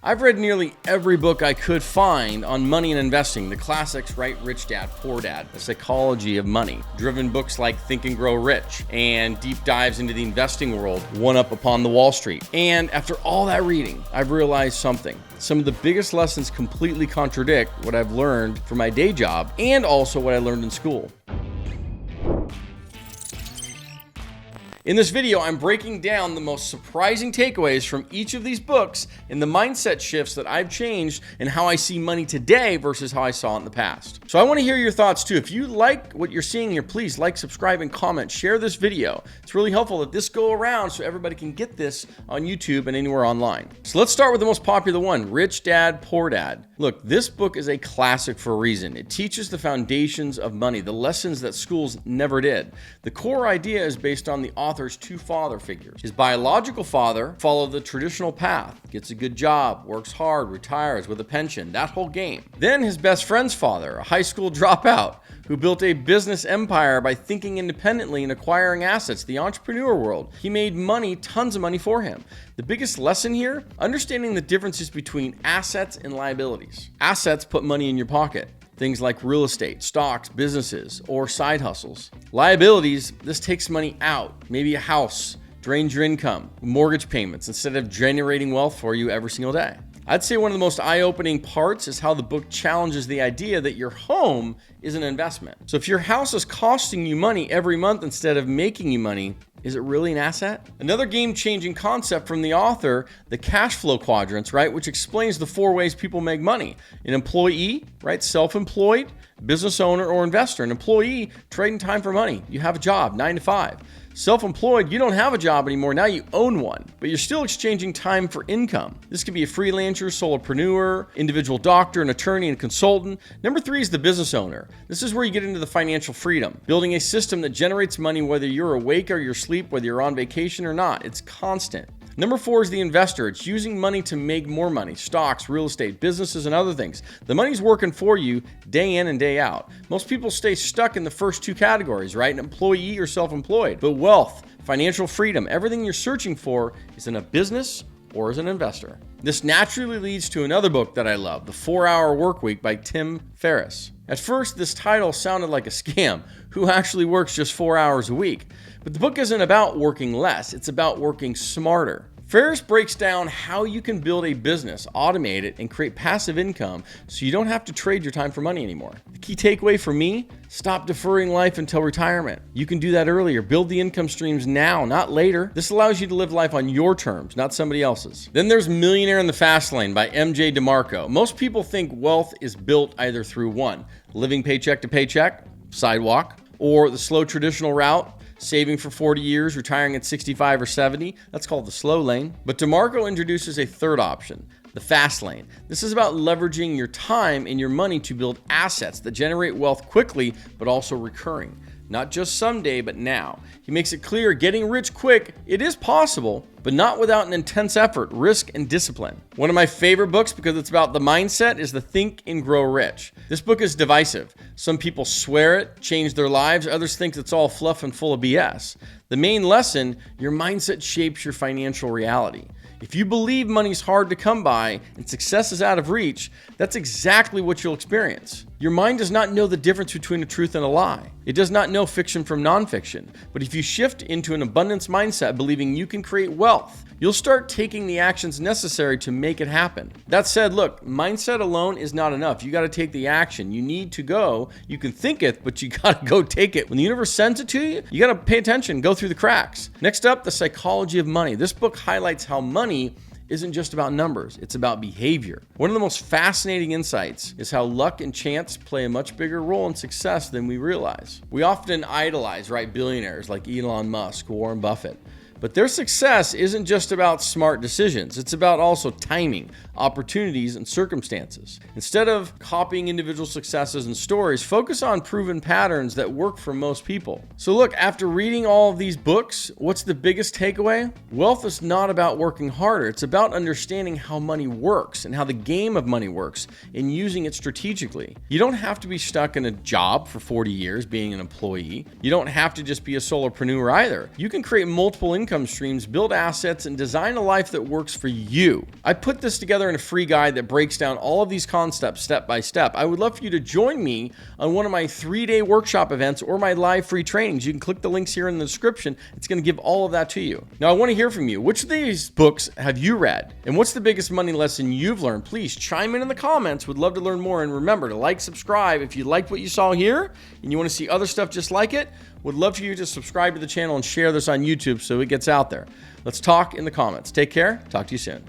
I've read nearly every book I could find on money and investing, the classics, right? Rich Dad, Poor Dad, The Psychology of Money, driven books like Think and Grow Rich, and deep dives into the investing world, One Up Upon the Wall Street. And after all that reading, I've realized something. Some of the biggest lessons completely contradict what I've learned from my day job and also what I learned in school. In this video, I'm breaking down the most surprising takeaways from each of these books and the mindset shifts that I've changed and how I see money today versus how I saw it in the past. So I want to hear your thoughts too. If you like what you're seeing here, please like, subscribe, and comment. Share this video. It's really helpful that this go around so everybody can get this on YouTube and anywhere online. So let's start with the most popular one, Rich Dad, Poor Dad. Look, this book is a classic for a reason. It teaches the foundations of money, the lessons that schools never did. The core idea is based on the author's two father figures. His biological father followed the traditional path, gets a good job, works hard, retires with a pension, that whole game. Then his best friend's father, a high school dropout, who built a business empire by thinking independently and acquiring assets, the entrepreneur world. He made money, tons of money for him. The biggest lesson here, understanding the differences between assets and liabilities. Assets put money in your pocket. Things like real estate, stocks, businesses, or side hustles. Liabilities, this takes money out, maybe a house, drains your income, mortgage payments, instead of generating wealth for you every single day. I'd say one of the most eye-opening parts is how the book challenges the idea that your home is an investment. So if your house is costing you money every month instead of making you money, is it really an asset? Another game-changing concept from the author, the cash flow quadrants, right, which explains the 4 ways people make money. An employee, right, self-employed, business owner, or investor. An employee, trading time for money. You have a job, 9 to 5. Self-employed, you don't have a job anymore, now you own one, but you're still exchanging time for income. This could be a freelancer, solopreneur, individual doctor, an attorney, and consultant. Number 3 is the business owner. This is where you get into the financial freedom, building a system that generates money whether you're awake or you're asleep, whether you're on vacation or not. It's constant. Number 4 is the investor. It's using money to make more money. Stocks, real estate, businesses, and other things. The money's working for you day in and day out. Most people stay stuck in the first 2 categories, right? An employee or self-employed. But wealth, financial freedom, everything you're searching for is in a business or as an investor. This naturally leads to another book that I love, The 4-Hour Workweek by Tim Ferriss. At first, this title sounded like a scam. Who actually works just 4 hours a week? But the book isn't about working less, it's about working smarter. Ferriss breaks down how you can build a business, automate it, and create passive income so you don't have to trade your time for money anymore. The key takeaway for me, stop deferring life until retirement. You can do that earlier. Build the income streams now, not later. This allows you to live life on your terms, not somebody else's. Then there's Millionaire in the Fast Lane by MJ DeMarco. Most people think wealth is built either through one, living paycheck to paycheck, sidewalk, or the slow traditional route, saving for 40 years, retiring at 65 or 70. That's called the slow lane. But DeMarco introduces a third option, the fast lane. This is about leveraging your time and your money to build assets that generate wealth quickly, but also recurring. Not just someday, but now. He makes it clear getting rich quick, it is possible, but not without an intense effort, risk, and discipline. One of my favorite books because it's about the mindset is the Think and Grow Rich. This book is divisive. Some people swear it, change their lives. Others think it's all fluff and full of BS. The main lesson, your mindset shapes your financial reality. If you believe money's hard to come by and success is out of reach, that's exactly what you'll experience. Your mind does not know the difference between a truth and a lie. It does not know fiction from nonfiction. But if you shift into an abundance mindset, believing you can create wealth, you'll start taking the actions necessary to make it happen. That said, look, mindset alone is not enough. You got to take the action. You need to go. You can think it, but you got to go take it. When the universe sends it to you, you got to pay attention, go through the cracks. Next up, The Psychology of Money. This book highlights how money isn't just about numbers, it's about behavior. One of the most fascinating insights is how luck and chance play a much bigger role in success than we realize. We often idolize, right, billionaires like Elon Musk, Warren Buffett. But their success isn't just about smart decisions. It's about also timing, opportunities, and circumstances. Instead of copying individual successes and stories, focus on proven patterns that work for most people. So look, after reading all of these books, what's the biggest takeaway? Wealth is not about working harder. It's about understanding how money works and how the game of money works and using it strategically. You don't have to be stuck in a job for 40 years being an employee. You don't have to just be a solopreneur either. You can create multiple income income streams, build assets, and design a life that works for you. I put this together in a free guide that breaks down all of these concepts step by step. I would love for you to join me on one of my 3-day workshop events or my live free trainings. You can click the links here in the description. It's going to give all of that to you. Now, I want to hear from you. Which of these books have you read? And what's the biggest money lesson you've learned? Please chime in the comments. Would love to learn more. And remember to like, subscribe if you liked what you saw here and you want to see other stuff just like it. Would love for you to subscribe to the channel and share this on YouTube so it gets out there. Let's talk in the comments. Take care. Talk to you soon.